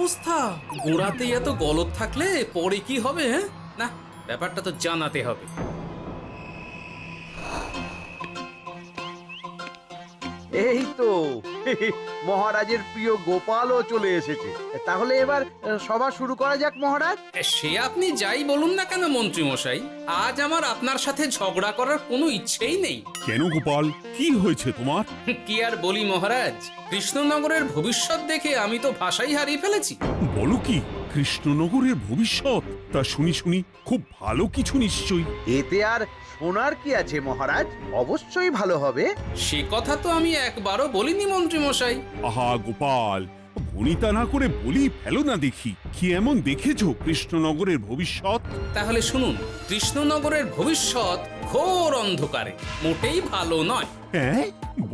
অবস্থা, গোড়াতেই এত গলদ থাকলে পরে কি হবে? হ্যাঁ, না, ব্যাপারটা তো জানাতে হবে। এই তো মহারাজের প্রিয় গোপালও চলে এসেছে। তাহলে এবার সভা শুরু করা যাক মহারাজ। সে আপনি যাই বলুন না কেন মন্ত্রী মশাই, আজ আমার আপনার সাথে ঝগড়া করার কোনো ইচ্ছেই নেই। কেন গোপাল, কি হয়েছে তোমার? কি আর বলি মহারাজ, কৃষ্ণনগরের ভবিষ্যৎ দেখে আমি তো ভাষাই হারিয়ে ফেলেছি। বলো কি, কৃষ্ণনগরের ভবিষ্যৎ? তা শুনি শুনি, খুব ভালো কিছু নিশ্চয়ই। এতে আর শোনার কি আছে মহারাজ, অবশ্যই ভালো হবে। সে কথা তো আমি একবারও বলিনি মন্ত্রী মশাই। আহা গোপাল, বনিতা না করে বলি ফেলো না দেখি, কি এমন দেখেছো কৃষ্ণনগরের ভবিষ্যৎ? তাহলে শুনুন, কৃষ্ণনগরের ভবিষ্যৎ ঘোর অন্ধকারে, মোটেই ভালো নয়। হ্যাঁ,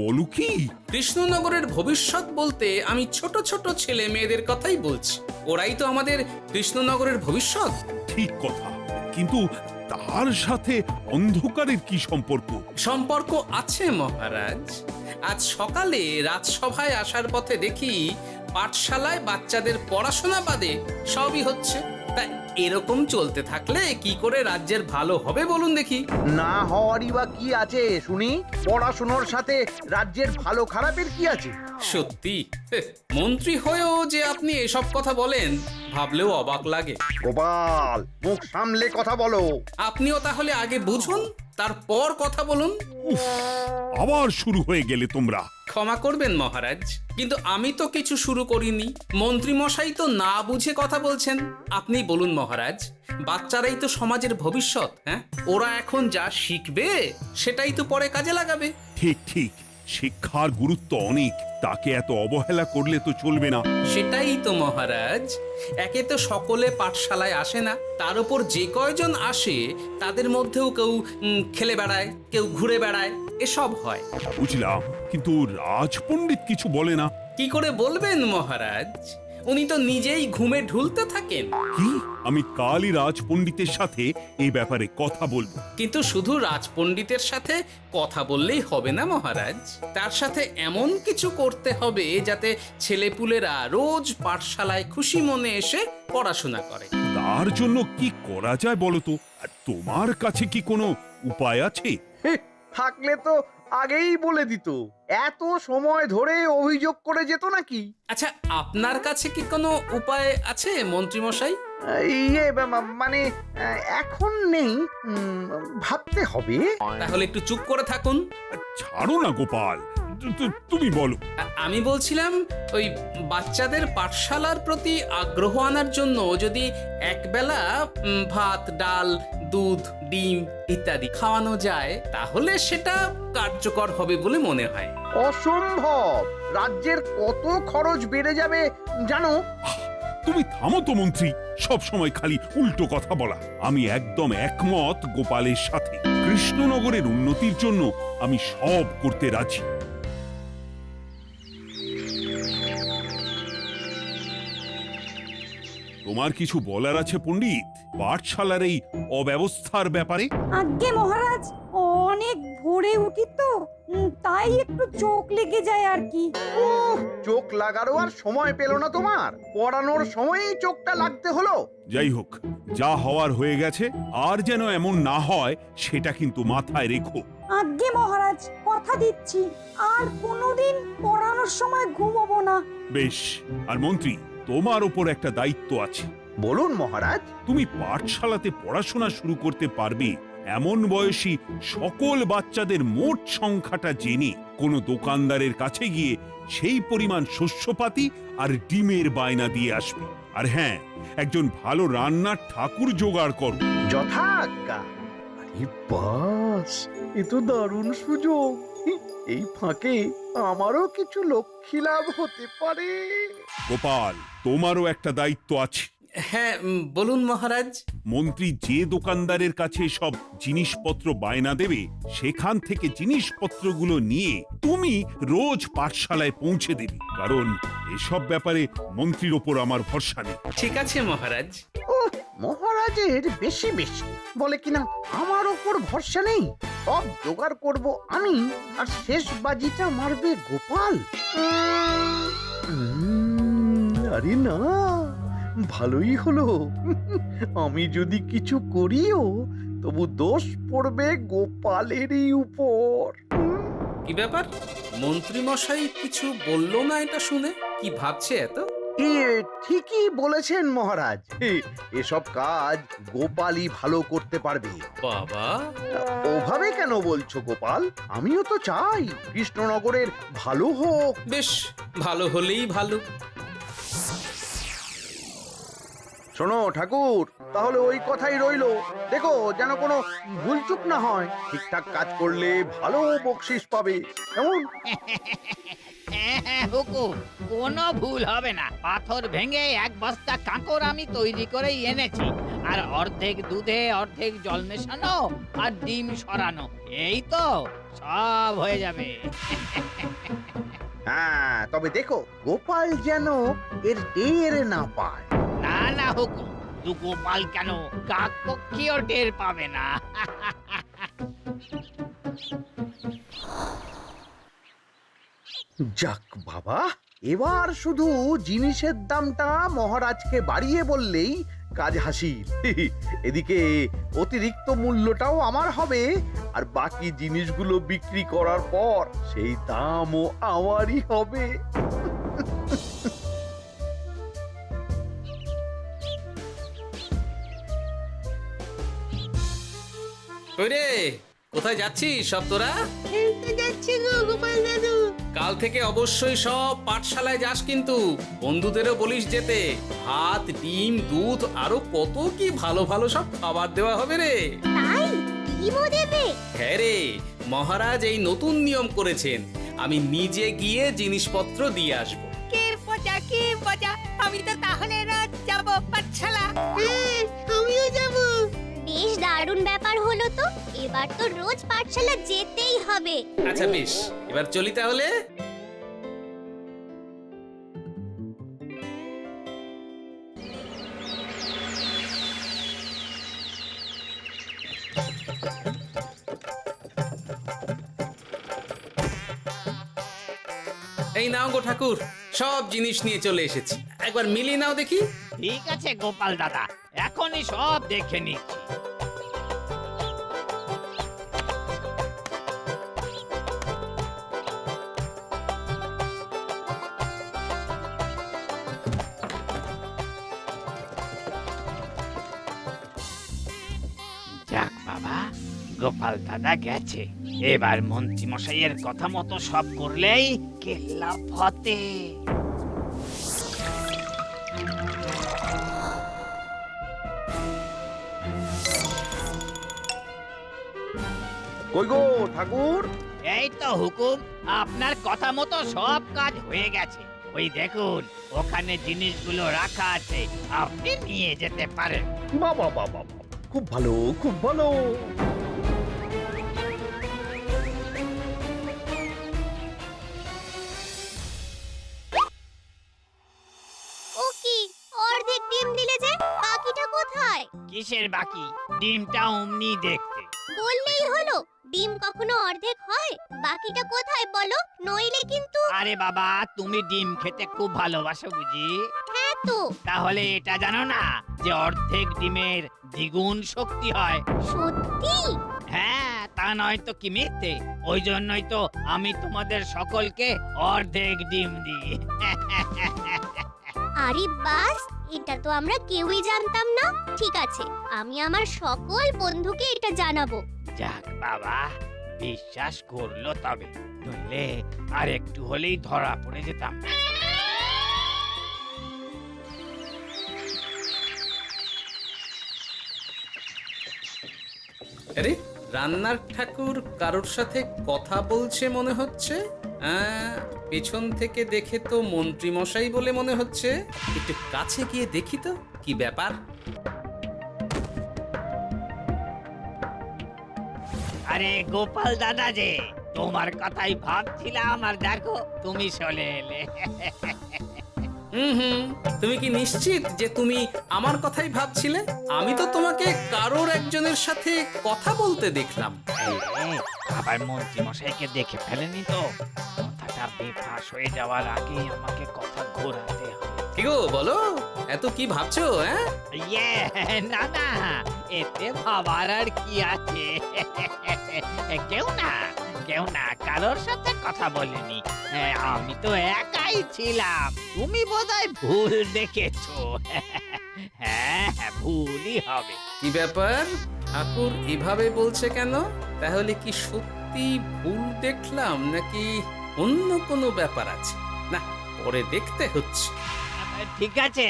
বলো কি? কৃষ্ণনগরের ভবিষ্যৎ বলতে আমি ছোট ছোট ছেলে মেয়েদের কথাই বলছি। ওরাই তো আমাদের কৃষ্ণনগরের ভবিষ্যৎ। ঠিক কথা, কিন্তু তার সাথে অন্ধকারের কি সম্পর্ক? সম্পর্ক আছে মহারাজ। আজ সকালে রাজসভায় আসার পথে দেখি পাঠশালায় বাচ্চাদের পড়াশোনা বাদে সবই হচ্ছে। তা এরকম চলতে থাকলে কি করে রাজ্যের ভালো হবে বলুন দেখি? না হওয়ারই বা কি আছে শুনি? পড়াশোনার সাথে রাজ্যের ভালো খারাপের কি আছে? সত্যি, মন্ত্রী হয়েও যে আপনি এসব কথা বলেন ভাবলেও অবাক লাগে। গোপাল, মুখ সামলে কথা বলো। আপনিও তাহলে আগে বুঝুন, তারপর কথা বলুন। উফ, আবার শুরু হয়ে গেলে তোমরা। ক্ষমা করবেন মহারাজ, কিন্তু আমি তো কিছু শুরু করিনি। মন্ত্রী মশাই তো না বুঝে কথা বলছেন। আপনি বলুন মহারাজ, বাচ্চারাই তো সমাজের ভবিষ্যৎ। হ্যাঁ, ওরা এখন যা শিখবে সেটাই তো পরে কাজে লাগাবে। ঠিক ঠিক, শিক্ষার গুরুত্ব অনেক, তাকে এত অবহেলা করলে তো চলবে না। সেটাই তো মহারাজ, একে তো সকলে পাঠশালায় আসে না, তার উপর যে কয়জন আসে তাদের মধ্যেও কেউ খেলে বেড়ায়, কেউ ঘুরে বেড়ায়, এসব হয়। বুঝলাম, কিন্তু রাজপণ্ডিত কিছু বলে না। কি করে বলবেন মহারাজ, উনি তো নিজেই ঘুমে ঢুলতে থাকেন। কি? আমি কালই রাজপণ্ডিতের সাথে এই ব্যাপারে কথা বলবো। কিন্তু শুধু রাজপণ্ডিতের সাথে কথা বললেই হবে না মহারাজ, তার সাথে এমন কিছু করতে হবে যাতে ছেলেপুলেরা রোজ পাঠশালায় খুশি মনে এসে পড়াশোনা করে। তার জন্য কি করা যায় বলো তো? আর তোমার কাছে কি কোনো উপায় আছে? থাকলে তো আগেই বলে দিত। এত সময় ধরে অভিযোগ করে যেত নাকি? আচ্ছা, আপনার কাছে কি কোনো উপায় আছে মন্ত্রী মশাই? মানে এখন নেই, ভাবতে হবে। তাহলে একটু চুপ করে থাকুন। ছাড়ো না গোপাল, তুমি বলো। আমি বলছিলাম, ওই বাচ্চাদের পাঠশালার প্রতি আগ্রহ আনার জন্য যদি একবেলা ভাত, ডাল, দুধ, ডিম ইত্যাদি খাওয়ানো যায় তাহলে সেটা কার্যকর হবে বলে মনে হয়। অসম্ভব! রাজ্যের কত খরচ বেড়ে যাবে জানো? তুমি থামো তো মন্ত্রী, সব সময় খালি উল্টো কথা বলা। আমি একদম একমত গোপালের সাথে। কৃষ্ণনগরের উন্নতির জন্য আমি সব করতে রাজি। তোমার কিছু বলার আছে পণ্ডিত পাঠশালার এই অব্যবস্থার ব্যাপারে? আজ্ঞে মহারাজ, অনেক ভোরে উঠি তো, তাই একটু চোখ লেগে যায় আর কি। উফ, চোখ লাগারও আর সময় পেল না তোমার? পড়ানোর সময়ই চোখটা লাগতে হলো। যাই হোক, যা হওয়ার হয়ে গেছে, আর যেন এমন না হয় সেটা কিন্তু মাথায় রেখো। আজ্ঞে মহারাজ, কথা দিচ্ছি আর কোনোদিন পড়ানোর সময় ঘুমোবো না। বেশ, আর মন্ত্রী, তোমার ওপর একটা দায়িত্ব আছে। বলুন মহারাজ। তুমি পাঠশালাতে পড়াশোনা শুরু করতে পারবে এমন বয়সী সকল বাচ্চাদের মোট সংখ্যাটা জেনে কোনো দোকানদারের কাছে গিয়ে সেই পরিমাণ শস্যপাতি আর ডিমের বায়না দিয়ে আসবে। আর হ্যাঁ, একজন ভালো রান্নার ঠাকুর জোগাড় করো। যথাজ্ঞা। আরে বাস, এ তো দারুণ সুযোগ। এই ফাঁকে আমারও কিছু লক্ষ্মী লাভ হতে পারে। গোপাল, তোমারও একটা দায়িত্ব আছে। হ্যাঁ, বলুন মহারাজ। মন্ত্রী যে দোকানদারের কাছে সব জিনিসপত্র বায়না দেবে সেখান থেকে জিনিসপত্রগুলো নিয়ে তুমি রোজ পাঠশালায় পৌঁছে দেবে, কারণ এসব ব্যাপারে মন্ত্রীর ওপর আমার ভরসা নেই। ঠিক আছে মহারাজ। ও, মহারাজের বেশি বেশি বলে কিনা আমার ওপর ভরসা নেই। সব জোগাড় করব আমি, আর শেষ বাজিটা মারবে গোপাল। আরে না, ভালোই হলো। আমি যদি কিছু করিও তবু দোষ পড়বে গোপালেরই উপর। কি ব্যাপার, মন্ত্রী মশাই কিছু বললো না এটা শুনে? কি ভাবছে এত? ঠিকই বলেছেন মহারাজ, এসব কাজ গোপালই ভালো করতে পারবে। বাবা, ওভাবে কেন বলছো গোপাল? আমিও তো চাই কৃষ্ণনগরের ভালো হোক। বেশ, ভালো হলেই ভালো। শোনো ঠাকুর, তাহলে ওই কথাই রইলো। দেখো যেন কোনো ভুলচুক না হয়। ঠিকঠাক কাজ করলে ভালো বকশিস পাবে, কেমন? হ্যাঁ হুকুম, কোনো ভুল হবে না। পাথর ভেঙে এক বস্তা কাঁকর আমি তৈরি করেই এনেছি, আর অর্ধেক দুধে অর্ধেক জল মেশানো আর ডিম সরানো, এই তো সব হয়ে যাবে। হ্যাঁ, তবে দেখো গোপাল যেন এর টের না পায়। না না হুকুম, দু গোপাল কেন, কাক পক্ষীও টের পাবে না। যাক বাবা, এবার শুধু জিনিসের দামটা মহারাজকে বাড়িয়ে বললেই কাজ হাসিল। এদিকে অতিরিক্ত মূল্যটাও আমার হবে, আর বাকি জিনিসগুলো বিক্রি করার পর সেই দামও আমারই হবে। কই রে, কোথায় যাচ্ছিস সব তোরা? কাল থেকে অবশ্যই সব পাঠশালায় যাস, কিন্তু বন্ধুদেরও বলিস যেতে। ভাত, ডিম, দুধ আরো কত কি ভালো ভালো সব খাবার দেওয়া হবে রে। তাই ডিমও দেবে? হ্যাঁ রে, মহারাজ এই নতুন নিয়ম করেছেন। আমি নিজে গিয়ে জিনিসপত্র দিয়ে আসবো। কে মজা, আমি তো তাহলে রোজ যাব পাঠশালা। আমিও যাব। বেশ দারুণ ব্যাপার হলো তো, এবার তো রোজ পাঠশালা যেতেই হবে। আচ্ছা বেশ, এবার চলি তাহলে। এই নাও গো ঠাকুর, সব জিনিস নিয়ে চলে এসেছি। একবার মিলিয়ে নাও দেখি। ঠিক আছে গোপাল দাদা, এখনই সব দেখে নিচ্ছি। যাক বাবা, গোপাল দাদা গেছে। এবার মন্ত্রী মশাইয়ের কথা মতো সব করলেই কেল্লা ফতে। কই গো ঠাকুর? এই তো হুকুম, আপনার কথা মতো সব কাজ হয়ে গেছে। ওই দেখুন, ওখানে জিনিসগুলো রাখা আছে, আপনি নিয়ে যেতে পারেন। বাবা বাবা, খুব ভালো, খুব ভালো। ও কি, অর্ধেক ডিম দিলে যে, বাকিটা কোথায়? কিসের বাকি? ডিমটা অমনি দেখতে। বললেই হলো, ডিম কখনো অর্ধেক হয়? বাকিটা কোথায় বলো, নইলে কিন্তু। আরে বাবা, তুমি ডিম খেতে খুব ভালোবাসো বুঝি? হ্যাঁ তো। তাহলে এটা জানো না যে অর্ধেক ডিমের দ্বিগুণ শক্তি হয়? সত্যি? হ্যাঁ, তা নয় তো কি মিথ্যে? ওই জন্যই তো আমি তোমাদের সকলকে অর্ধেক ডিম দিই। আরে বাস, এটা তো আমরা কেউই জানতাম না। ঠিক আছে, আমি আমার সকল বন্ধুকে এটা জানাবো। যাক বাবা, বিশ্বাস করলো তবে, নইলে আর একটু হলেই ধরা পড়ে যেতাম। আরে, রান্নার ঠাকুর কারোর সাথে কথা বলছে মনে হচ্ছে। পেছন থেকে দেখে তো মন্ত্রী মশাই বলে মনে হচ্ছে। একটু কাছে গিয়ে দেখি তো কি ব্যাপার। আরে গোপাল দাদা যে, তোমার কথাই ভাবছিলাম, আর দেখো তুমি চলে এলে। হুম, তুমি কি নিশ্চিত যে তুমি আমার কথাই ভাবছিলে? আমি তো তোমাকে কারোর একজনের সাথে কথা বলতে দেখলাম। আবার মন্ত্রী মশাইকে দেখে ফেলেনি তো? কথাটা বেফাঁস হয়ে যাওয়ার আগে আমাকে কথা ঘোরাতে হবে। কি গো বলো, এত কি ভাবছো? হ্যাঁ, ইয়ে, না না, এতে ভাবার আর কি আছে? কেউ না, কারোর সাথে কথা বলিনি। আমি তো একাই ছিলাম। তুমি বোধহয় ভুল দেখেছো। হ্যাঁ, ভুলই হবে। কি ব্যাপার, ঠাকুর এভাবে বলছে কেন? তাহলে কি সত্যি ভুল দেখলাম নাকি অন্য কোনো ব্যাপার আছে? না, পরে দেখতে হচ্ছে। ঠিক আছে,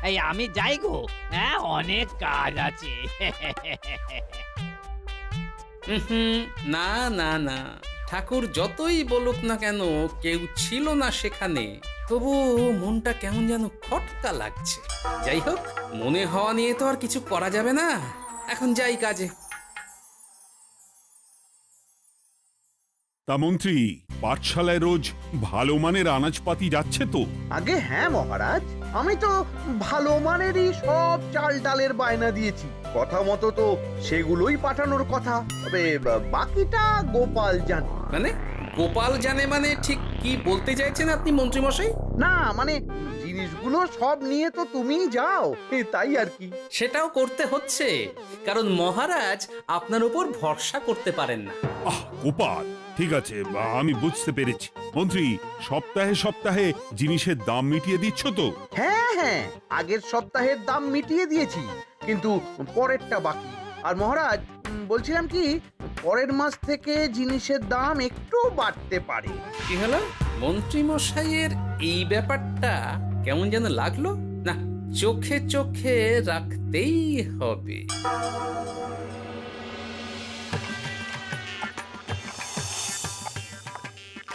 এই আমি যাই গো। হ্যাঁ, অনেক কাজ আছে। হুম, না না না, ঠাকুর যতই বলুক না কেন, কেউ ছিল না সেখানে, তবু মনটা কেমন যেন খটকা লাগছে। যাই হোক, মনে হওয়া নিয়ে তো আর কিছু করা যাবে না। এখন যাই কাজে। তা মন্ত্রী, পাঠশালায় রোজ ভালো মানের আনাজপাতি যাচ্ছে তো? আগে হ্যাঁ মহারাজ, আমি তো ভালো মানেরই সব চাল ডালের বায়না দিয়েছি। কথা মতো তো সেগুলোই পাঠানোর কথা। তবে বাকিটা গোপাল জানে। মানে গোপাল জানে মানে ঠিক কি বলতে চাইছেন আপনি মন্ত্রী মশাই? না মানে জিনিসগুলো সব নিয়ে তো তুমিই যাও, তাই আর কি। সেটাও করতে হচ্ছে, কারণ মহারাজ আপনার উপর ভরসা করতে পারেন না। আহ গোপাল, ঠিক আছে, আমি বুঝতে পেরেছি। মন্ত্রী, সপ্তাহে সপ্তাহে জিনিসের দাম মিটিয়ে দিচ্ছ তো? হ্যাঁ হ্যাঁ, আগের সপ্তাহের দাম মিটিয়ে দিয়েছি, কিন্তু পরেরটা বাকি। আর মহারাজ, বলছিলাম কি, পরের মাস থেকে জিনিসের দাম একটু বাড়তে পারে। কি হলো, মন্ত্রী মশাইয়ের এই ব্যাপারটা কেমন যেন লাগলো না, চোখে চোখে রাখতেই হবে।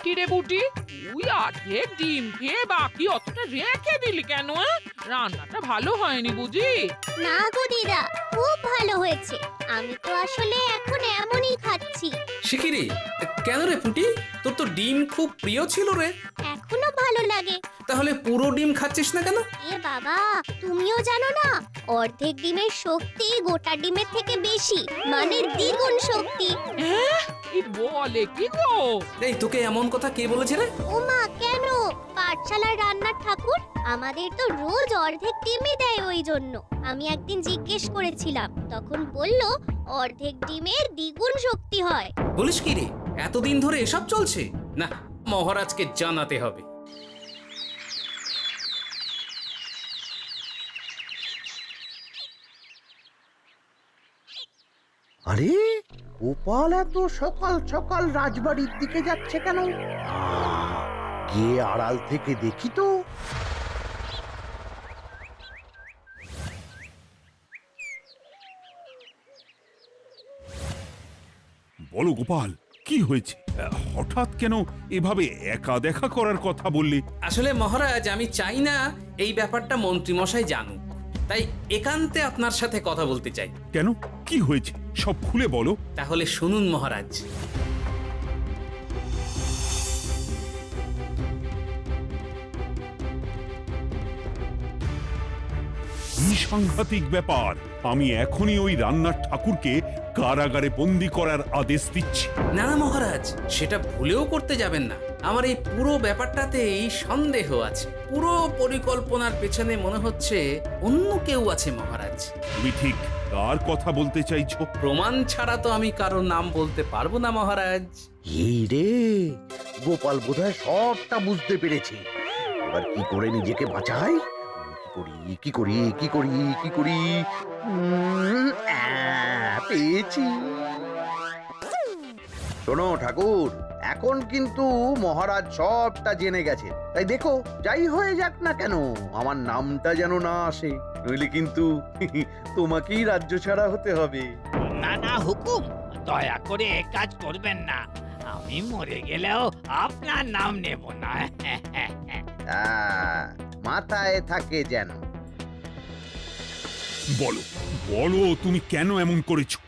কিরে বুটি, তুই অর্ধেক ডিম খেয়ে বাকি অতটা রেখে দিলি কেন? রান্নাটা ভালো হয়নি বুঝি? না গো দিদা, খুব ভালো হয়েছে। আমি তো আসলে এখন এমনই খাচ্ছি। শিখিরি, কেন রে পুটি, তোর তো ডিম খুব প্রিয় ছিল রে। এখনো ভালো লাগে। তাহলে পুরো ডিম খাচ্ছিস না কেন? এ বাবা, তুমিও জানো না, অর্ধেক ডিমের শক্তি গোটা ডিমের থেকে বেশি, মানে দ্বিগুণ শক্তি। কি বলে কি গো? এই, তোকে এমন কথা কে বলেছে রে? ওমা, কেন? পাঠশালার রান্নার ঠাকুর আমাদের তো রোজ অর্ধেক ডিমই দেয়, ওই জন্য আমি একদিন জিজ্ঞেস করেছিলাম, তখন বলল অর্ধেক ডিমের দ্বিগুণ শক্তি হয়। বলিস কি রে, এতদিন ধরে এসব চলছে? না, মহারাজকে জানাতে হবে। আরে গোপাল এত সকাল সকাল রাজবাড়ির দিকে যাচ্ছে কেন? গিয়ে আড়াল থেকে দেখি তো। বলো গোপাল, কি হয়েছে? হঠাৎ কেন এভাবে একা দেখা করার কথা বললি? আসলে মহারাজ, আমি চাই না এই ব্যাপারটা মন্ত্রী মশাই জানুক, তাই একান্তে আপনার সাথে কথা বলতে চাই। কেন, কি হয়েছে সব খুলে বলো। তাহলে শুনুন মহারাজ। কি সাংঘাতিক ব্যাপার! আমি এখনই ওই রান্নার ঠাকুরকে কারাগারে বন্দি করার আদেশ দিচ্ছি। না না মহারাজ, সেটা ভুলেও করতে যাবেন না। আমার এই পুরো ব্যাপারটাতেই সন্দেহ আছে। পুরো পরিকল্পনার পেছনে মনে হচ্ছে অন্য কেউ আছে মহারাজ। তুমি ঠিক কার কথা বলতে চাইছো? প্রমাণ ছাড়া তো আমি কারো নাম বলতে পারবো না মহারাজ। এই রে, গোপাল বোধহয় সবটা বুঝতে পেরেছে। এবার কি করে নিজেকে বাঁচাই? কি করি? পেয়েছি। শোনো ঠাকুর, এখন কিন্তু মহারাজ সবটা জেনে গেছে, তাই দেখো যাই হয়ে যাক না কেন আমার নামটা যেন না আসে, নইলে কিন্তু তোমাকেই রাজ্য ছাড়া হতে হবে। না না হুকুম, দয়া করে এ কাজ করবেন না। আমি মরে গেলেও আপনার নাম নেব না। মাথায় থাকে যেন। বলো বলো, তুমি কেন এমন করেছো?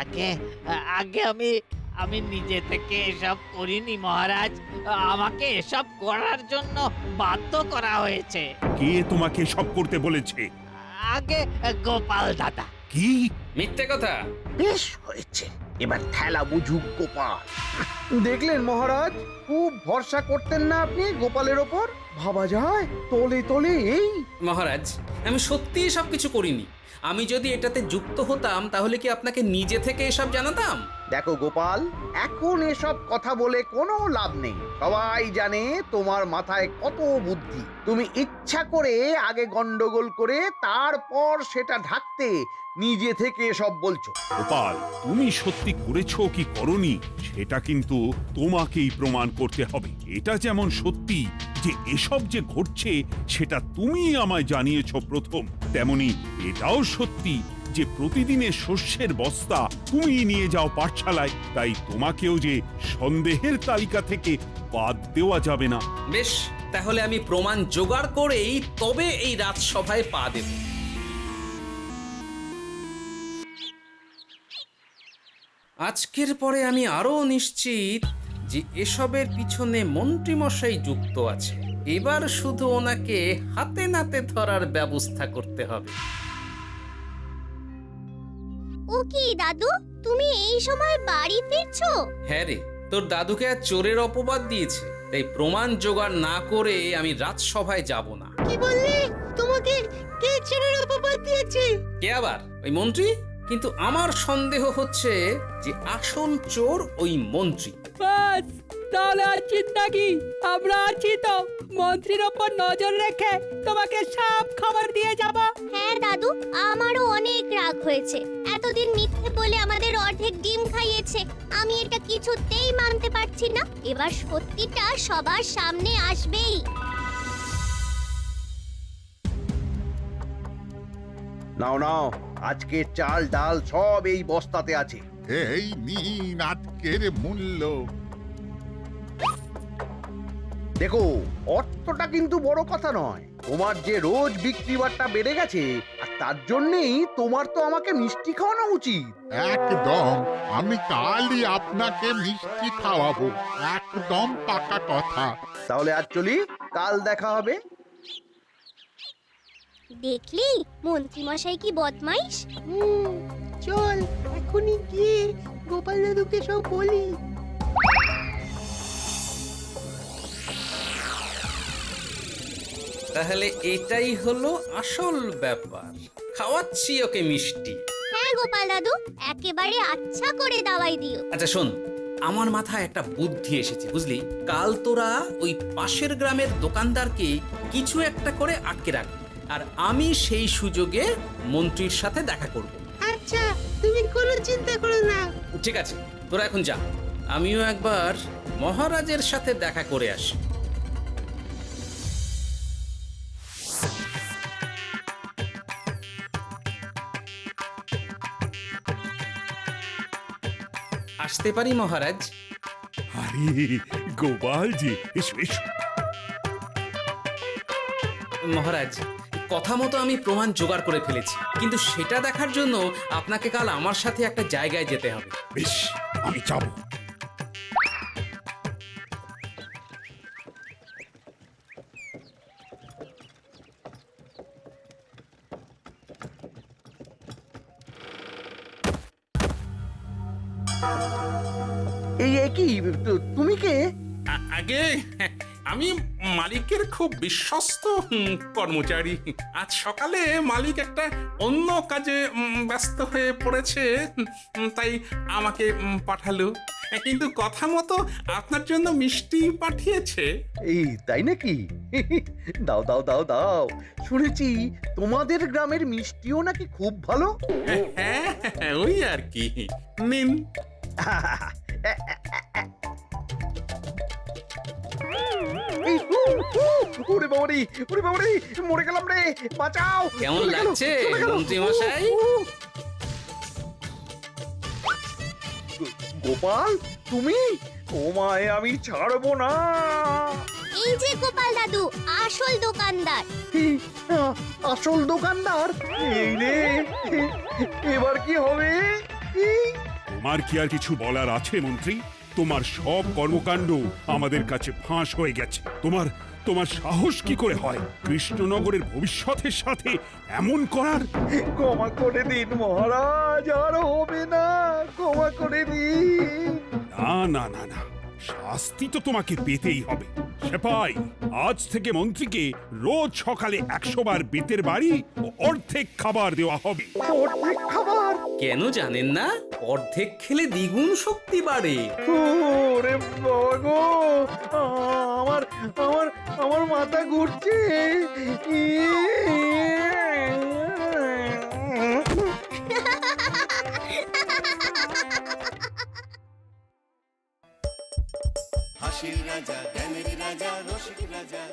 আগে আগে আমি নিজে থেকে এসব করিনি মহারাজ। আমাকে এসব করার জন্য বাধ্য করা হয়েছে। কে তোমাকে সব করতে বলেছে? আগে গোপাল দাদা। কি মিথ্যে কথা। বেশ হয়েছে, এবার ঠেলা বুঝুক গোপাল। দেখলেন মহারাজ, খুব ভরসা করতেন না আপনি গোপালের ওপর? ভাবা যায় তলে তলে এই। মহারাজ, আমি সত্যিই সব কিছু করিনি। আমি যদি এটাতে যুক্ত হতাম তাহলে কি আপনাকে নিজে থেকে এসব জানাতাম? দেখো গোপাল, এখন এসব কথা বলে কোনো লাভ নেই। সবাই জানে তোমার মাথায় কত বুদ্ধি। তুমি ইচ্ছা করে আগে গন্ডগোল করে তারপর সেটা ঢাকতে নিজে থেকে সব বলছো। গোপাল, তুমি সত্যি করেছো কি করনি সেটা কিন্তু তোমাকেই প্রমাণ করতে হবে। এটা যেমন সত্যি যে এসব যে ঘটছে সেটা তুমি আমায় জানিয়েছো প্রথম, তেমনি এটাও সত্যি যে প্রতিদিনের শস্যের বস্তা তুমি নিয়ে যাও পাঠশালায়, তাই তোমাকেও যে সন্দেহের তালিকা থেকে বাদ দেওয়া যাবে না। বেশ, তাহলে আমি প্রমাণ জোগাড় করেই তবে এই রাজসভায় পা দেব। আজকের পরে আমি আরো নিশ্চিত যে এসবের পিছনে মন্ত্রীমশাই যুক্ত আছে। এবার শুধু ওনাকে হাতে নাতে ধরার ব্যবস্থা করতে হবে। ও কি দাদু, তুমি এই সময় বাড়ি ফিরছো? হ্যাঁ রে, তোর দাদুকে আর চোরের অপবাদ দিয়েছে, তাই প্রমাণ জোগাড় না করে আমি রাজসভায় যাব না। কি বললি? তোমাকে কে চোরের অপবাদ দিয়েছে? কে আবার? ওই মন্ত্রী। কিন্তু আমার সন্দেহ হচ্ছে যে আসল চোর ওই মন্ত্রী। বাস, তাহলে আর চিন্তা কি? আমরা আছি তো, মন্ত্রীর ওপর নজর রেখে তোমাকে সব খবর দিয়ে যাব। হ্যাঁ দাদু, আমারও অনেক রাগ হয়েছে। এতদিন মিথ্যে বলে আমাদের অর্ধেক ডিম খাইয়েছে। আমি এটা কিছুতেই মানতে পারছি না। এবার সত্যিটা সবার সামনে আসবেই। নাও নাও, আজকে চাল ডাল সব এই বস্তাতে আছে। এই নিন আজকের মূল্য। দেখো, অর্থটা কিন্তু বড় কথা নয়। তোমার যে রোজ বিক্রি বাট্টা বেড়ে গেছে, আর তার জন্যই তোমার তো আমাকে মিষ্টি খাওয়ানো উচিত। একদম, আমি কালই আপনাকে মিষ্টি খাওয়াবো, একদম পাকা কথা। তাহলে আজ চলি, কাল দেখা হবে। দেখলি মন্ত্রীমশাই কি বদমাইশ। চল এখনই গিয়ে গোপাল দাদুকে সব বলি। তাহলে এটাই হলো আসল ব্যাপার। খাওয়াচ্ছি ওকে মিষ্টি। হ্যাঁ গোপাল দাদু, একেবারে আচ্ছা করে দাওয়াই দিও। আচ্ছা শোন, আমার মাথায় একটা বুদ্ধি এসেছে বুঝলি। কাল তোরা ওই পাশের গ্রামের দোকানদারকে কিছু একটা করে আটকে রাখবি, আর আমি সেই সুযোগে মন্ত্রীর সাথে দেখা করব। আচ্ছা, তুমি কোনো চিন্তা করো না। ঠিক আছে, তোরা এখন যা, আমিও একবার মহারাজের সাথে দেখা করে আসি। আসতে পারি মহারাজ? আরে গোপাল জি, এসো এসো। মহারাজ, কথা মতো আমি প্রমাণ জোগাড় করে ফেলেছি, কিন্তু সেটা দেখার জন্য আপনাকে কাল আমার সাথে একটা জায়গায় যেতে হবে। বেশ, আমি যাব। এই কি, তুমি কে? আগে আমি মালিকের খুব বিশ্বস্ত কর্মচারী। আজ সকালে মালিক একটা অন্য কাজে ব্যস্ত হয়ে পড়েছে, তাই আমাকে পাঠালো। কিন্তু কথা মতো আপনার জন্য মিষ্টি পাঠিয়েছে। এই তাই নাকি? দাও দাও দাও দাও, শুনেছি তোমাদের গ্রামের মিষ্টিও নাকি খুব ভালো। হ্যাঁ, ওই আর কি। নিন। এই, ওরে বাবারে, ওরে বাবারে, মরে গেলাম রে, বাঁচাও। কেমন চলে গেল, লাগছে চলে গেল। মন্ত্রী মশাই? গোপাল, তুমি? তোমায় আমি ছাড়বো না। এই যে গোপাল দাদু, আসল দোকানদার। এই, আসল দোকানদার? এই রে, এবার কি হবে? এই, তোমার কি আর কিছু বলার আছে মন্ত্রী? তোমার সব কর্মকাণ্ড আমাদের কাছে ফাঁস হয়ে গেছে। তোমার সাহস কি করে হয় কৃষ্ণনগরের ভবিষ্যতের সাথে এমন করার? ক্ষমা করে দিন মহারাজ, আর হবে না, ক্ষমা করে দিন। না না না না, শাস্তি তো তোমাকে পেতেই হবে। সেপাই, আজ থেকে মন্ত্রীকে রোজ সকালে 100 বার বেতের বাড়ি ও অর্ধেক খাবার দেওয়া হবে। অর্ধেক খাবার? কেন জানেন না? অর্ধেক খেলে দ্বিগুণ শক্তি বাড়ে। ওরে বাবা গো, আমার আমার আমার মাথা ঘুরছে। হাসির রাজা, জ্ঞানের রাজা, রসিক রাজা।